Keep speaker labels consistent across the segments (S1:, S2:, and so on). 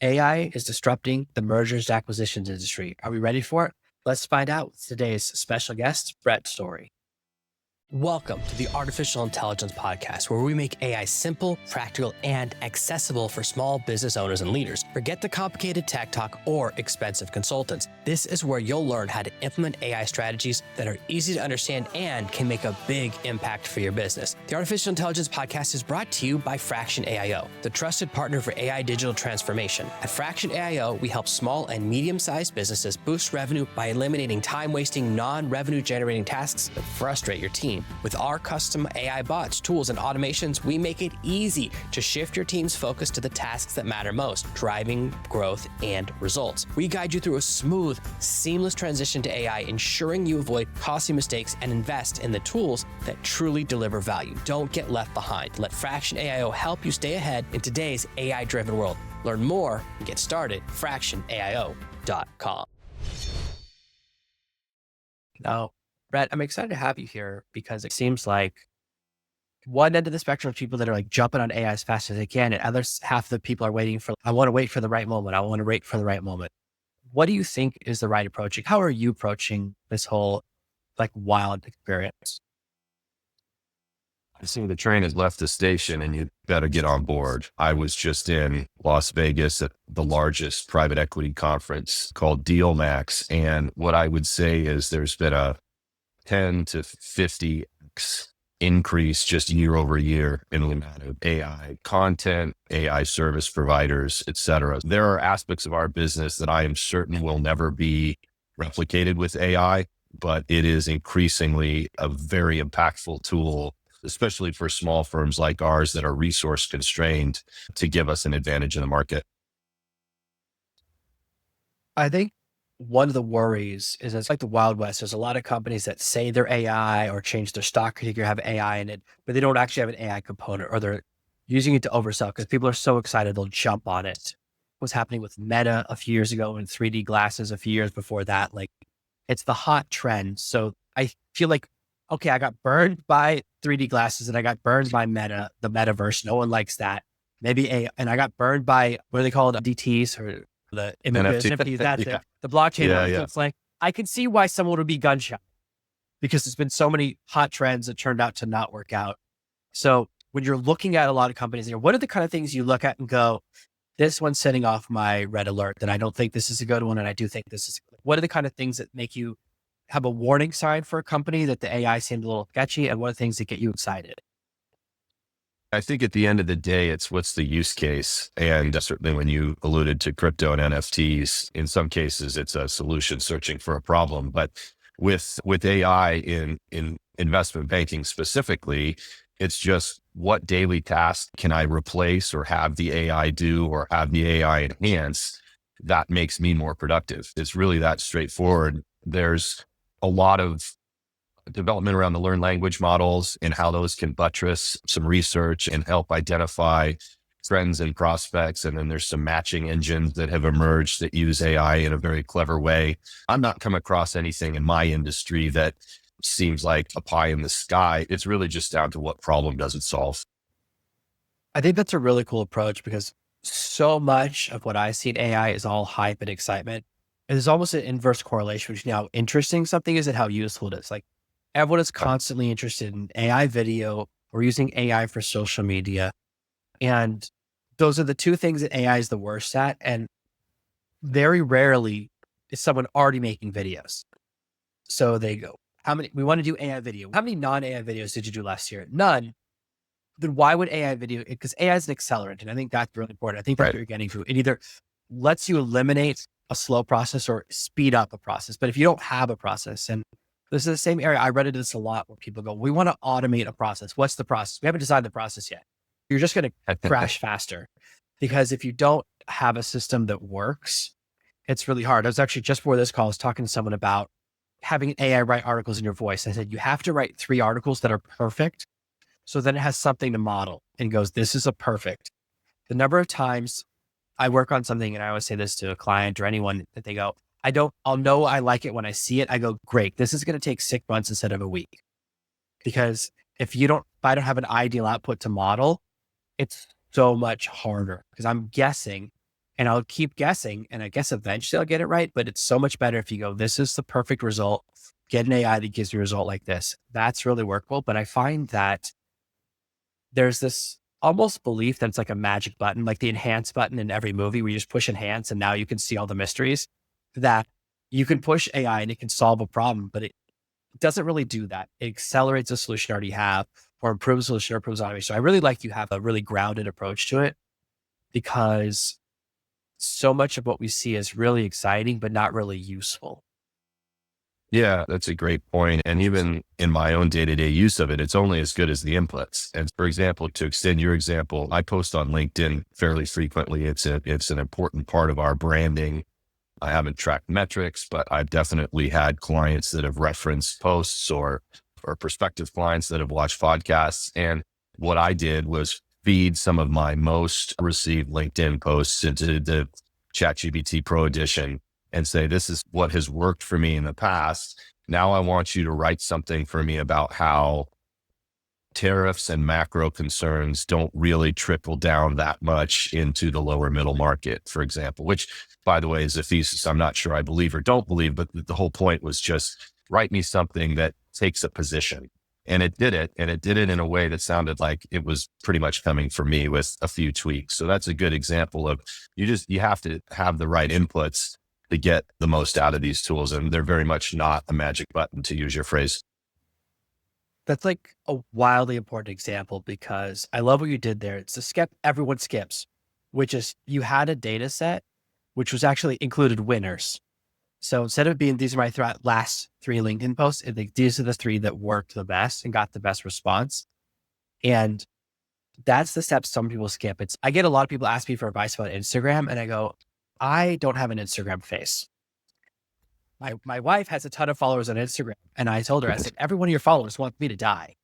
S1: AI is disrupting the mergers and acquisitions industry. Are we ready for it? Let's find out with today's special guest, Brett Story. Welcome to the Artificial Intelligence Podcast, where we make AI simple, practical, and accessible for small business owners and leaders. Forget the complicated tech talk or expensive consultants. This is where you'll learn how to implement AI strategies that are easy to understand and can make a big impact for your business. The Artificial Intelligence Podcast is brought to you by Fraction AIO, the trusted partner for AI digital transformation. At Fraction AIO, we help small and medium-sized businesses boost revenue by eliminating time-wasting, non-revenue generating tasks that frustrate your team. With our custom AI bots, tools, and automations, we make it easy to shift your team's focus to the tasks that matter most, driving growth and results. We guide you through a smooth, seamless transition to AI, ensuring you avoid costly mistakes and invest in the tools that truly deliver value. Don't get left behind. Let Fraction AIO help you stay ahead in today's AI-driven world. Learn more and get started at fractionaio.com. Now, Brett, I'm excited to have you here because it seems like one end of the spectrum of people that are like jumping on AI as fast as they can, and other half of the people are waiting for, I want to wait for the right moment. I want to wait for the right moment. What do you think is the right approach? How are you approaching this whole like wild experience?
S2: I see the train has left the station and you better get on board. I was just in Las Vegas at the largest private equity conference called DealMax. And what I would say is there's been a 10 to 50x increase just year over year in the amount of AI content, AI service providers, et cetera. There are aspects of our business that I am certain will never be replicated with AI, but it is increasingly a very impactful tool, especially for small firms like ours that are resource constrained, to give us an advantage in the market.
S1: I think one of the worries is it's like the Wild West. There's a lot of companies that say they're AI or change their stock critique or have AI in it, but they don't actually have an AI component, or they're using it to oversell because people are so excited they'll jump on it. What's happening with Meta a few years ago and 3D glasses a few years before that, like it's the hot trend. So I feel like, okay, I got burned by 3D glasses and I got burned by Meta, the metaverse. No one likes that. And I got burned by, what do they call it? DTs or the images,
S2: NFT.
S1: that's
S2: Yeah.
S1: it. The blockchain.
S2: Yeah,
S1: So
S2: yeah.
S1: it's like, I can see why someone would be gun shy because there's been so many hot trends that turned out to not work out. So when you're looking at a lot of companies, what are the kind of things you look at and go, this one's setting off my red alert, that I don't think this is a good one. And I do think this is, what are the kind of things that make you have a warning sign for a company that the AI seemed a little sketchy, and what are things that get you excited?
S2: I think at the end of the day, it's what's the use case. And certainly when you alluded to crypto and NFTs, in some cases, it's a solution searching for a problem. But with AI in investment banking specifically, it's just what daily task can I replace or have the AI do or have the AI enhance that makes me more productive. It's really that straightforward. There's a lot of development around the learned language models and how those can buttress some research and help identify trends and prospects. And then there's some matching engines that have emerged that use AI in a very clever way. I'm not come across anything in my industry that seems like a pie in the sky. It's really just down to what problem does it solve.
S1: I think that's a really cool approach because so much of what I see in AI is all hype and excitement. And there's almost an inverse correlation between how interesting something is and how useful it is. Like everyone is constantly interested in AI video or using AI for social media. And those are the two things that AI is the worst at. And very rarely is someone already making videos. So they go, we want to do AI video. How many non-AI videos did you do last year? None. Then why would AI video? Because AI is an accelerant. And I think that's really important. I think that's what you're getting to. It either lets you eliminate a slow process or speed up a process. But if you don't have a process, and this is the same area, I read this a lot where people go, we want to automate a process. What's the process? We haven't decided the process yet. You're just going to crash faster because if you don't have a system that works, it's really hard. I was actually just before this call, I was talking to someone about having an AI write articles in your voice. I said, you have to write 3 articles that are perfect. So then it has something to model and goes, this is a perfect. The number of times I work on something, and I always say this to a client or anyone, that they go, I'll know I like it when I see it. I go, great. This is going to take 6 months instead of a week. Because if I don't have an ideal output to model, it's so much harder because I'm guessing and I'll keep guessing. And I guess eventually I'll get it right, but it's so much better if you go, this is the perfect result. Get an AI that gives you a result like this. That's really workable. But I find that there's this almost belief that it's like a magic button, like the enhance button in every movie where you just push enhance and now you can see all the mysteries, that you can push AI and it can solve a problem, but it doesn't really do that. It accelerates the solution you already have or improves the solution or improves automation. So I really like you have a really grounded approach to it, because so much of what we see is really exciting, but not really useful.
S2: Yeah, that's a great point. And even in my own day-to-day use of it, it's only as good as the inputs. And for example, to extend your example, I post on LinkedIn fairly frequently. It's an important part of our branding. I haven't tracked metrics, but I've definitely had clients that have referenced posts or prospective clients that have watched podcasts. And what I did was feed some of my most received LinkedIn posts into the ChatGPT Pro edition and say, this is what has worked for me in the past. Now I want you to write something for me about how tariffs and macro concerns don't really trickle down that much into the lower middle market, for example, which, by the way, is a thesis I'm not sure I believe or don't believe, but the whole point was just write me something that takes a position. And it did it. And it did it in a way that sounded like it was pretty much coming from me with a few tweaks. So that's a good example of you have to have the right inputs to get the most out of these tools. And they're very much not a magic button, to use your phrase.
S1: That's like a wildly important example, because I love what you did there. It's a skip everyone skips, which is you had a data set, which was actually included winners. So instead of being, these are my last 3 LinkedIn posts, these are the 3 that worked the best and got the best response. And that's the steps some people skip. I get a lot of people ask me for advice about Instagram, and I go, I don't have an Instagram face. My wife has a ton of followers on Instagram, and I told her, I said, every one of your followers wants me to die.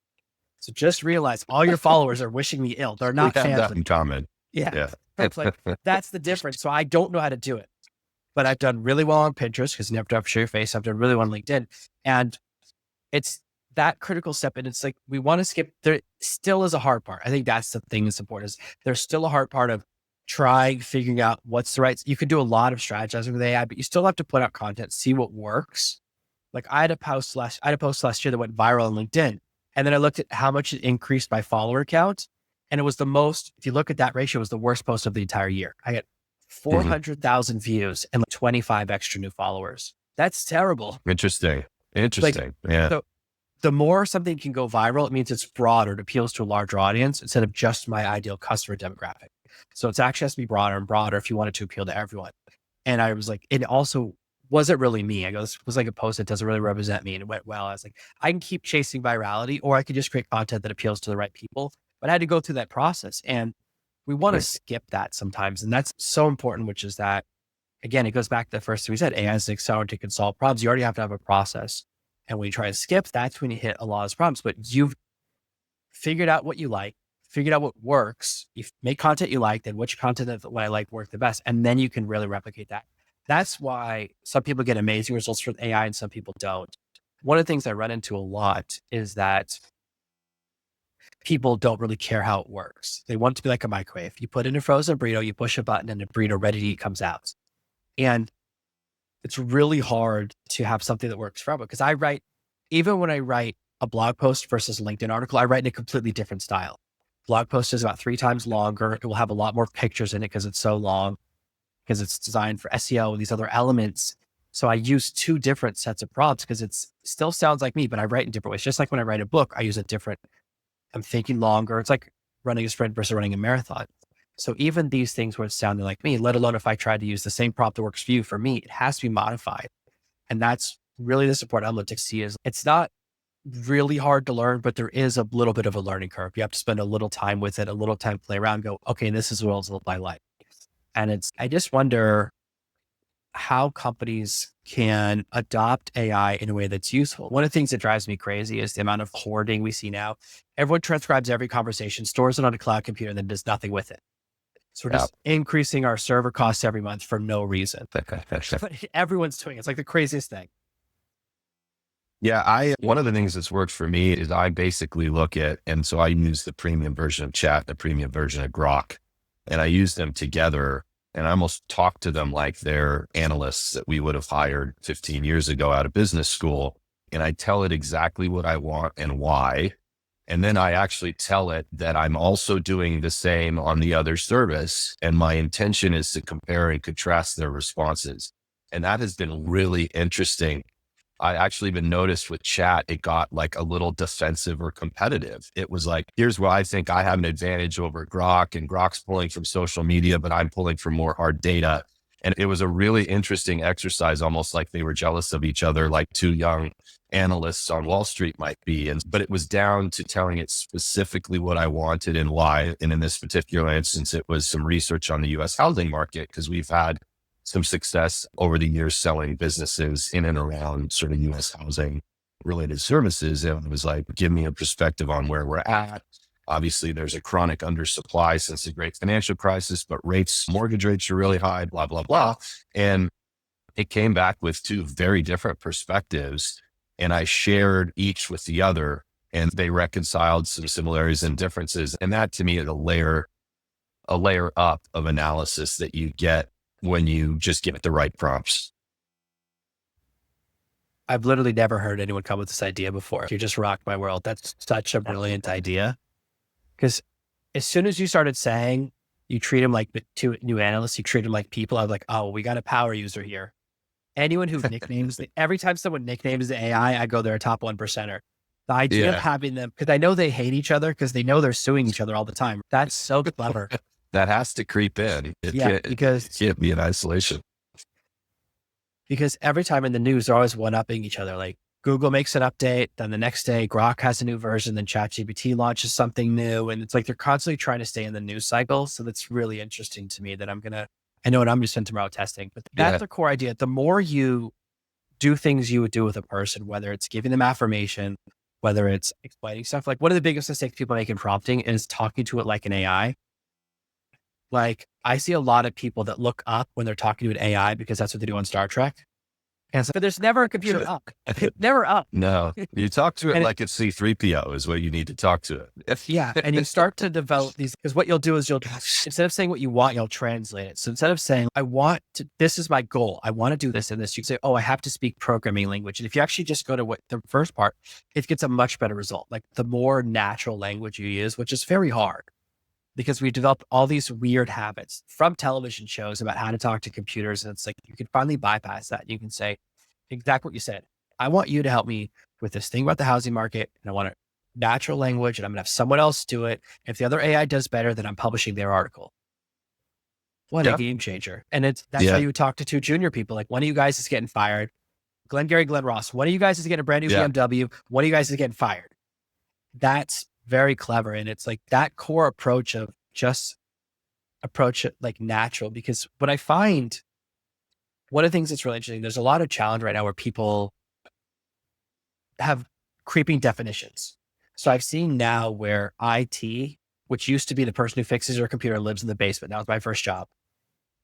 S1: So just realize all your followers are wishing me ill. They're not
S2: We have
S1: fans
S2: that
S1: of
S2: in
S1: me.
S2: common.
S1: Yeah.
S2: Yeah.
S1: It's like, that's the difference. So I don't know how to do it, but I've done really well on Pinterest because you never have to show your face. I've done really well on LinkedIn, and it's that critical step. And it's like, we want to skip. There still is a hard part. I think that's the thing that's important, is there's still a hard part of figuring out what's the right. You can do a lot of strategizing with AI, but you still have to put out content, see what works. Like I had a post last year that went viral on LinkedIn. And then I looked at how much it increased my follower count. And it was the most, if you look at that ratio, it was the worst post of the entire year. I got 400,000 views and like 25 extra new followers. That's terrible.
S2: Interesting.
S1: Like,
S2: Yeah.
S1: so the more something can go viral, it means it's broader. It appeals to a larger audience instead of just my ideal customer demographic. So it's actually has to be broader and broader if you want it to appeal to everyone. And I was like, it also wasn't really me. I go, this was like a post that doesn't really represent me. And it went well. I was like, I can keep chasing virality, or I could just create content that appeals to the right people. But I had to go through that process. And we want to skip that sometimes. And that's so important, which is that, again, it goes back to the first thing we said, AI is an accelerant, it can solve problems. You already have to have a process. And when you try to skip, that's when you hit a lot of those problems. But you've figured out what you like, figured out what works. You make content you like, then which content that what I like work the best. And then you can really replicate that. That's why some people get amazing results with AI and some people don't. One of the things I run into a lot is that people don't really care how it works. They want it to be like a microwave. You put in a frozen burrito, you push a button, and the burrito ready to eat comes out. And it's really hard to have something that works forever, because even when I write a blog post versus a LinkedIn article, I write in a completely different style. Blog post is about 3 times longer. It will have a lot more pictures in it because it's so long, because it's designed for SEO and these other elements. So I use 2 different sets of prompts because it still sounds like me, but I write in different ways. Just like when I write a book, I use I'm thinking longer. It's like running a sprint versus running a marathon. So even these things where it's sounding like me, let alone if I try to use the same prompt that works for you, for me, it has to be modified. And that's really the support element to see is it's not really hard to learn, but there is a little bit of a learning curve. You have to spend a little time with it, a little time to play around, go, okay, this is what I'll live my life. And I just wonder how companies can adopt AI in a way that's useful. One of the things that drives me crazy is the amount of hoarding we see now. Everyone transcribes every conversation, stores it on a cloud computer, and then does nothing with it. So we're just increasing our server costs every month for no reason. But everyone's doing it. It's like the craziest thing.
S2: Yeah, one of the things that's worked for me is I basically look at, and so I use the premium version of Chat, the premium version of Grok, and I use them together And I almost talk to them like they're analysts that we would have hired 15 years ago out of business school. And I tell it exactly what I want and why. And then I actually tell it that I'm also doing the same on the other service. And my intention is to compare and contrast their responses. And that has been really interesting. I actually even noticed with chat, it got like a little defensive or competitive. It was like, here's where I think I have an advantage over Grok, and Grok's pulling from social media, but I'm pulling from more hard data. And it was a really interesting exercise, almost like they were jealous of each other, like two young analysts on Wall Street might be. But it was down to telling it specifically what I wanted and why. And in this particular instance, it was some research on the US housing market, because we've had some success over the years selling businesses in and around sort of US housing related services. And it was like, give me a perspective on where we're at. Obviously, there's a chronic undersupply since the great financial crisis, but mortgage rates are really high, blah, blah, blah. And it came back with two very different perspectives. And I shared each with the other, and they reconciled some similarities and differences. And that to me is a layer up of analysis that you get when you just give it the right prompts.
S1: I've literally never heard anyone come with this idea before. You just rocked my world. That's such a brilliant idea. Because as soon as you started saying you treat them like the two new analysts, you treat them like people, I was like, oh, we got a power user here. Anyone who nicknames, every time someone nicknames the AI, I go, they're a top 1%er. The idea of having them, because I know they hate each other because they know they're suing each other all the time. That's so clever.
S2: That has to creep in. It can't be in isolation.
S1: Because every time in the news, they're always one-upping each other. Like Google makes an update, then the next day Grok has a new version, then ChatGPT launches something new. And it's like they're constantly trying to stay in the news cycle. So that's really interesting to me that I know what I'm going to spend tomorrow testing, but that's the core idea. The more you do things you would do with a person, whether it's giving them affirmation, whether it's explaining stuff, like one of the biggest mistakes people make in prompting is talking to it like an AI. Like I see a lot of people that look up when they're talking to an AI because that's what they do on Star Trek. And so, but there's never a computer up. It's never up.
S2: No, you talk to it like it's C-3PO is what you need to talk to it.
S1: Yeah. And you start to develop these, because what you'll do is instead of saying what you want, you'll translate it. So instead of saying, this is my goal, I want to do this and this, you can say, oh, I have to speak programming language. And if you actually just go to what the first part, it gets a much better result. Like the more natural language you use, which is very hard because we developed all these weird habits from television shows about how to talk to computers. And it's like, you can finally bypass that. You can say exactly what you said. I want you to help me with this thing about the housing market, and I want a natural language, and I'm going to have someone else do it. If the other AI does better, then I'm publishing their article. What a game changer. And that's how you talk to two junior people. Like one of you guys is getting fired. Glenn Ross. One of you guys is getting a brand new BMW. One of you guys is getting fired. That's very clever. And it's like that core approach of just approach it like natural, because what I find, one of the things that's really interesting, there's a lot of challenge right now where people have creeping definitions. So I've seen now where IT, which used to be the person who fixes your computer, lives in the basement. That was my first job.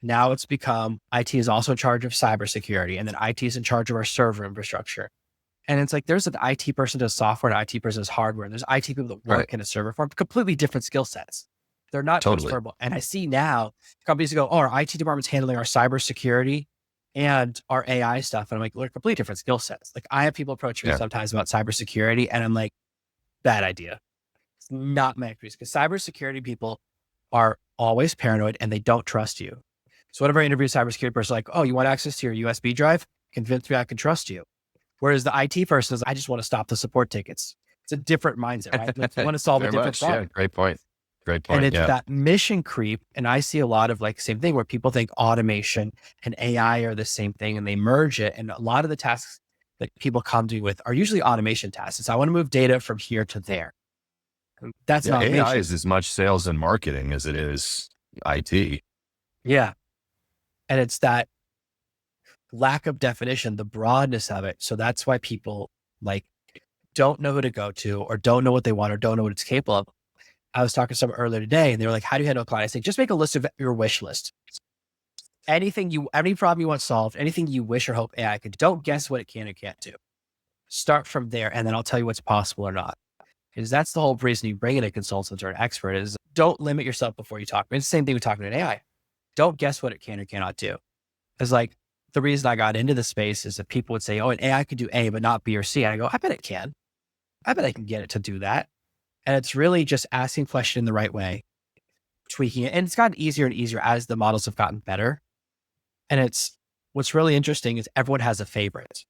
S1: Now it's become IT is also in charge of cybersecurity, and then IT is in charge of our server infrastructure. And it's like, there's an IT person does software and IT person does hardware. And there's IT people that work in a server farm, completely different skill sets. They're not transferable. And I see now companies go, oh, our IT department's handling our cybersecurity and our AI stuff. And I'm like, they're completely different skill sets. Like I have people approach me sometimes about cybersecurity, and I'm like, bad idea. It's not my expertise, because cybersecurity people are always paranoid and they don't trust you. So whenever I interview a cybersecurity person, like, oh, you want access to your USB drive? Convince me I can trust you. Whereas the IT person is, I just want to stop the support tickets. It's a different mindset, right? Like, you want to solve a different problem.
S2: Yeah, great point.
S1: And it's that mission creep. And I see a lot of like same thing where people think automation and AI are the same thing and they merge it. And a lot of the tasks that people come to me with are usually automation tasks. So I want to move data from here to there. That's not
S2: AI is as much sales and marketing as it is IT.
S1: Yeah. And it's that lack of definition, the broadness of it. So that's why people like don't know who to go to, or don't know what they want, or don't know what it's capable of. I was talking to someone earlier today and they were like, how do you handle a client? I say, just make a list of your wish list. Any problem you want solved, anything you wish or hope AI could do. Don't guess what it can or can't do. Start from there, and then I'll tell you what's possible or not. Because that's the whole reason you bring in a consultant or an expert is don't limit yourself before you talk. It's the same thing with talking to an AI. don't guess what it can or cannot do. It's like the reason I got into the space is that people would say, oh, an AI could do A, but not B or C. And I go, I bet it can. I bet I can get it to do that. And it's really just asking question in the right way, tweaking it. And it's gotten easier and easier as the models have gotten better. And what's really interesting is everyone has a favorite.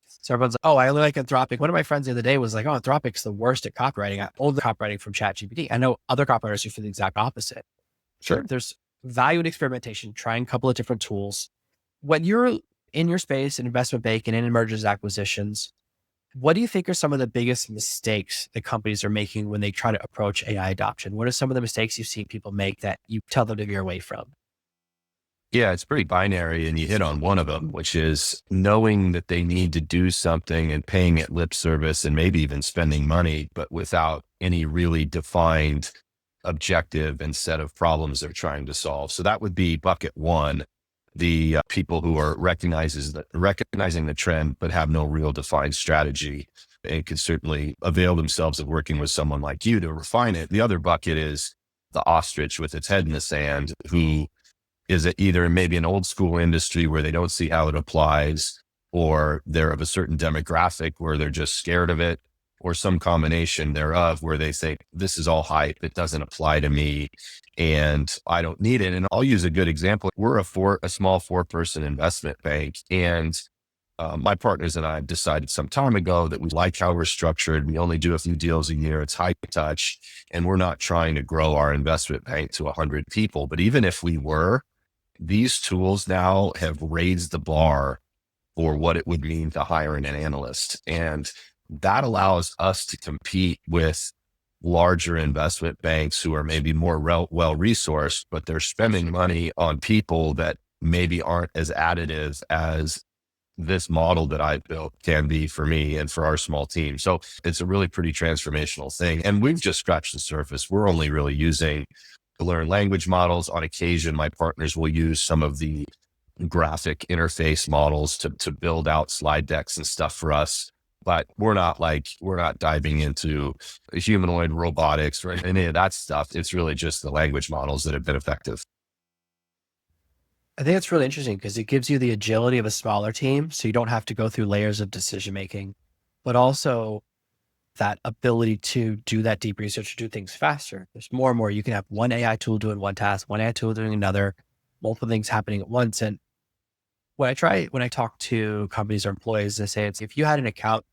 S1: So everyone's like, oh, I only like Anthropic. One of my friends the other day was like, oh, Anthropic's the worst at copywriting. I pulled the copywriting from ChatGPT. I know other copywriters who feel the exact opposite.
S2: Sure.
S1: There's value in experimentation, trying a couple of different tools. When you're in your space in investment banking and in mergers and acquisitions, what do you think are some of the biggest mistakes that companies are making when they try to approach AI adoption? What are some of the mistakes you've seen people make that you tell them to veer away from?
S2: Yeah, it's pretty binary, and you hit on one of them, which is knowing that they need to do something and paying it lip service and maybe even spending money, but without any really defined objective and set of problems they're trying to solve. So that would be bucket one, the people who are recognizing the trend, but have no real defined strategy and could certainly avail themselves of working with someone like you to refine it. The other bucket is the ostrich with its head in the sand, who is it either maybe an old school industry where they don't see how it applies, or they're of a certain demographic where they're just scared of it, or some combination thereof where they say, this is all hype, it doesn't apply to me and I don't need it. And I'll use a good example. We're a small 4-person investment bank, and my partners and I decided some time ago that we like how we're structured. We only do a few deals a year. It's high touch, and we're not trying to grow our investment bank to 100 people. But even if we were, these tools now have raised the bar for what it would mean to hire an analyst. And that allows us to compete with larger investment banks who are maybe more well-resourced, but they're spending money on people that maybe aren't as additive as this model that I built can be for me and for our small team. So it's a really pretty transformational thing. And we've just scratched the surface. We're only really using to learn language models. On occasion, my partners will use some of the graphic interface models to build out slide decks and stuff for us. But we're not diving into humanoid robotics or any of that stuff. It's really just the language models that have been effective.
S1: I think it's really interesting because it gives you the agility of a smaller team. So you don't have to go through layers of decision making, but also that ability to do that deep research, to do things faster. There's more and more. You can have one AI tool doing one task, one AI tool doing another, multiple things happening at once. And when I talk to companies or employees, they say it's if you had an accountant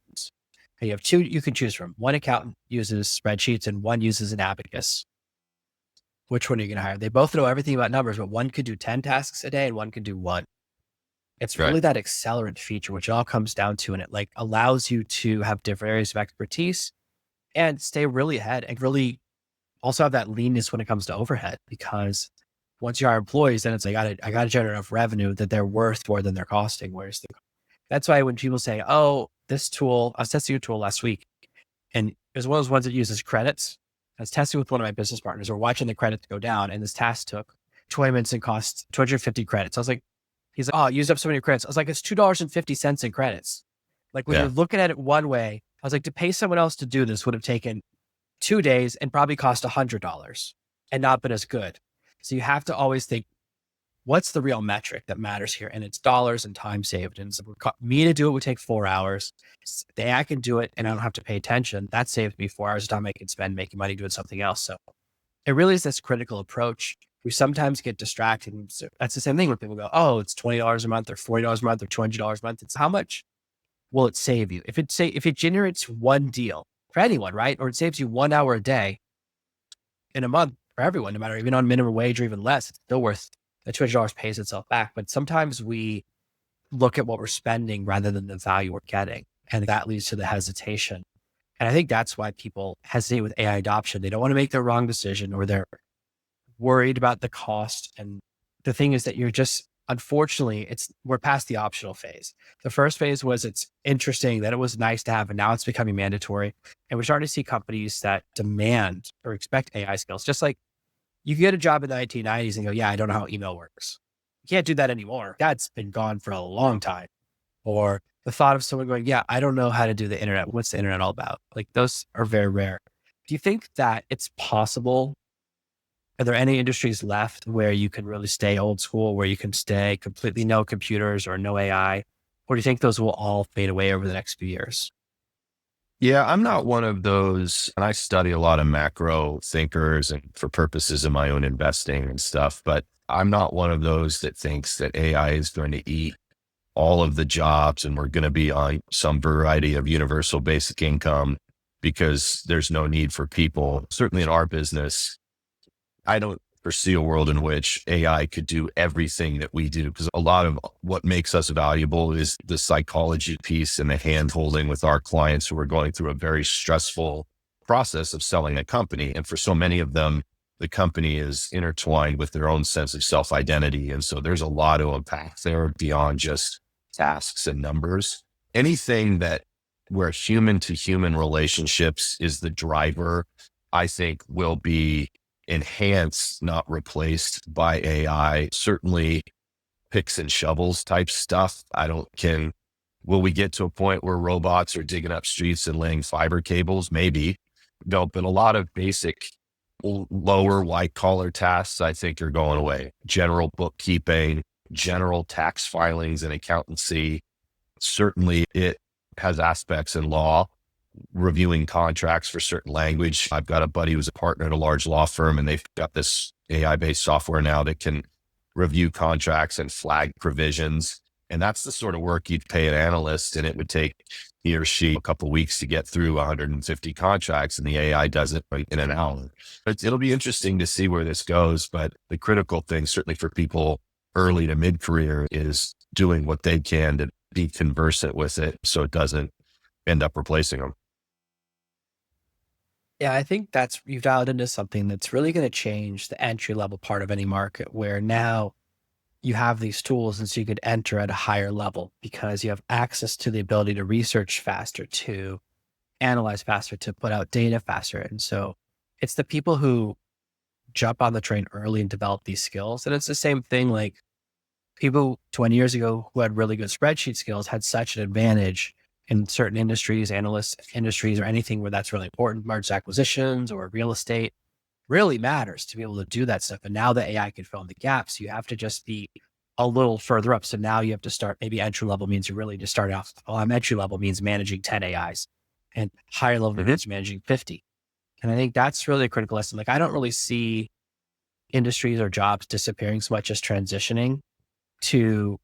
S1: and you have two you can choose from. One accountant uses spreadsheets and one uses an abacus. Which one are you going to hire? They both know everything about numbers, but one could do 10 tasks a day and one could do one. It's
S2: Right.
S1: really that accelerant feature, which it all comes down to, and it like allows you to have different areas of expertise and stay really ahead and really also have that leanness when it comes to overhead, because once you hire employees, then it's like, I got to generate enough revenue that they're worth more than they're costing. That's why when people say, oh, this tool, I was testing a tool last week and it was one of those ones that uses credits. I was testing with one of my business partners. We're watching the credits go down and this task took 20 minutes and cost 250 credits. I was like, he's like, oh, I used up so many credits. I was like, it's $2.50 in credits. Like when
S2: Yeah.
S1: you're looking at it one way, I was like, to pay someone else to do this would have taken 2 days and probably cost $100 and not been as good. So you have to always think, what's the real metric that matters here? And it's dollars and time saved. And so me to do it would take 4 hours. The AI can do it and I don't have to pay attention. That saved me 4 hours of time I can spend making money doing something else. So it really is this critical approach. We sometimes get distracted. So that's the same thing when people go, oh, it's $20 a month or $40 a month or $200 a month. It's how much will it save you? If it generates one deal for anyone, right? Or it saves you 1 hour a day in a month for everyone, no matter even on minimum wage or even less, it's still worth the $200 pays itself back. But sometimes we look at what we're spending rather than the value we're getting. And that leads to the hesitation. And I think that's why people hesitate with AI adoption. They don't want to make the wrong decision or they're worried about the cost. And the thing is that unfortunately, we're past the optional phase. The first phase was it's interesting that it was nice to have, and now it's becoming mandatory. And we're starting to see companies that demand or expect AI skills, just like you get a job in the 1990s and go, yeah, I don't know how email works. You can't do that anymore. That's been gone for a long time. Or the thought of someone going, yeah, I don't know how to do the internet. What's the internet all about? Like those are very rare. Do you think that it's possible Are there any industries left where you can really stay old school, where you can stay completely no computers or no AI? Or do you think those will all fade away over the next few years?
S2: Yeah, I'm not one of those. And I study a lot of macro thinkers and for purposes of my own investing and stuff, but I'm not one of those that thinks that AI is going to eat all of the jobs and we're going to be on some variety of universal basic income because there's no need for people. Certainly in our business, I don't foresee a world in which AI could do everything that we do, because a lot of what makes us valuable is the psychology piece and the hand holding with our clients who are going through a very stressful process of selling a company. And for so many of them, the company is intertwined with their own sense of self identity. And so there's a lot to unpack there beyond just tasks and numbers. Anything that where human to human relationships is the driver, I think will be enhanced, not replaced by AI. Certainly picks and shovels type stuff. I don't can will we get to a point where robots are digging up streets and laying fiber cables? Maybe. No, but a lot of basic lower white collar tasks I think are going away. General bookkeeping, general tax filings and accountancy. Certainly it has aspects in law, reviewing contracts for certain language. I've got a buddy who's a partner at a large law firm, and they've got this AI-based software now that can review contracts and flag provisions. And that's the sort of work you'd pay an analyst, and it would take he or she a couple of weeks to get through 150 contracts, and the AI does it in an hour. It'll be interesting to see where this goes. But the critical thing, certainly for people early to mid-career, is doing what they can to be conversant with it so it doesn't end up replacing them.
S1: Yeah, I think that's you've dialed into something that's really going to change the entry level part of any market where now you have these tools and so you could enter at a higher level because you have access to the ability to research faster, to analyze faster, to put out data faster. And so it's the people who jump on the train early and develop these skills. And it's the same thing like people 20 years ago who had really good spreadsheet skills had such an advantage in certain industries, analyst industries, or anything where that's really important, mergers, acquisitions, or real estate really matters to be able to do that stuff. And now the AI can fill in the gaps. You have to just be a little further up. So now you have to start, maybe entry level means you really just start off, well, I'm entry level means managing 10 AIs and higher level
S2: Mhm.
S1: means managing 50. And I think that's really a critical lesson. Like I don't really see industries or jobs disappearing so much as transitioning to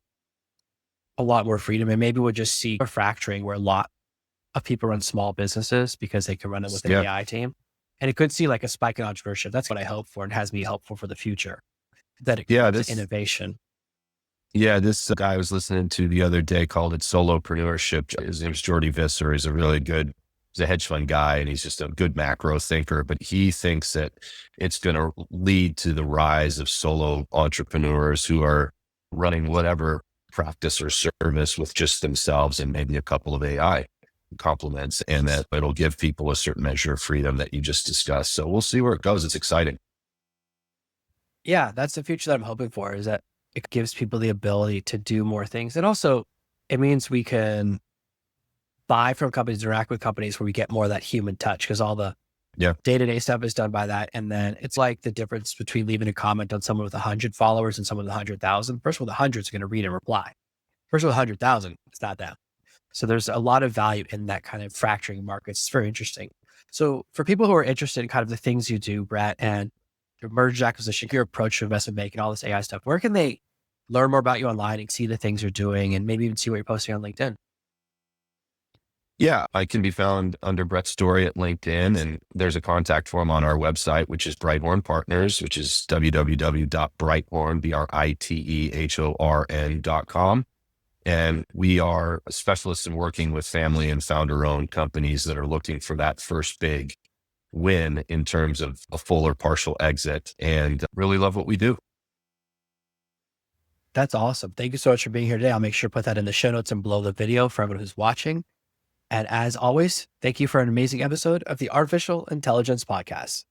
S1: a lot more freedom. And maybe we'll just see a fracturing where a lot of people run small businesses because they can run it with an
S2: Yeah.
S1: AI team. And it could see like a spike in entrepreneurship. That's what I hope for and has me hopeful for the future, that it
S2: Yeah.
S1: to innovation.
S2: This guy I was listening to the other day called it Soloprenneurship. His name's Jordy Visser. He's a really good, he's a hedge fund guy and he's just a good macro thinker, but he thinks that it's going to lead to the rise of solo entrepreneurs who are running whatever practice or service with just themselves and maybe a couple of AI complements, and that it'll give people a certain measure of freedom that you just discussed. So we'll see where it goes. It's exciting.
S1: Yeah, that's the future that I'm hoping for is that it gives people the ability to do more things. And also it means we can buy from companies, interact with companies where we get more of that human touch because all the
S2: Yeah.
S1: day-to-day stuff is done by that. And then it's like the difference between leaving a comment on someone with 100 followers and someone with 100,000. The person with 100 is going to read and reply. The person with 100,000, it's not that. So there's a lot of value in that kind of fracturing markets. It's very interesting. So for people who are interested in kind of the things you do, Brett, and your merger acquisition, your approach to investment banking, all this AI stuff, where can they learn more about you online and see the things you're doing and maybe even see what you're posting on LinkedIn?
S2: Yeah, I can be found under Brett Story at LinkedIn, and there's a contact form on our website, which is Brighthorn Partners, which is www.brighthorn, BRITEHORN.com. And we are specialists in working with family and founder-owned companies that are looking for that first big win in terms of a full or partial exit, and really love what we do.
S1: That's awesome. Thank you so much for being here today. I'll make sure to put that in the show notes and below the video for everyone who's watching. And as always, thank you for an amazing episode of the Artificial Intelligence Podcast.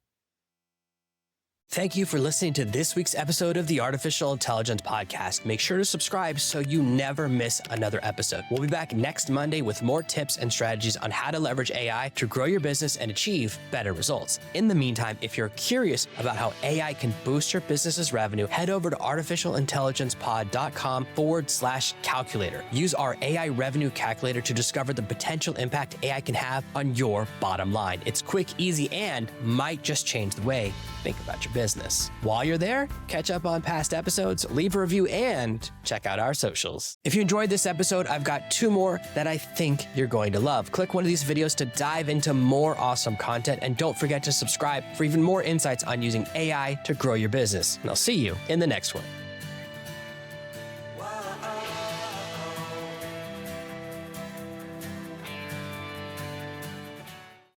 S1: Thank you for listening to this week's episode of the Artificial Intelligence Podcast. Make sure to subscribe so you never miss another episode. We'll be back next Monday with more tips and strategies on how to leverage AI to grow your business and achieve better results. In the meantime, if you're curious about how AI can boost your business's revenue, head over to artificialintelligencepod.com/calculator. Use our AI revenue calculator to discover the potential impact AI can have on your bottom line. It's quick, easy, and might just change the way you think about your business. While you're there, catch up on past episodes, leave a review, and check out our socials. If you enjoyed this episode, I've got 2 more that I think you're going to love. Click one of these videos to dive into more awesome content, and don't forget to subscribe for even more insights on using AI to grow your business. And I'll see you in the next one.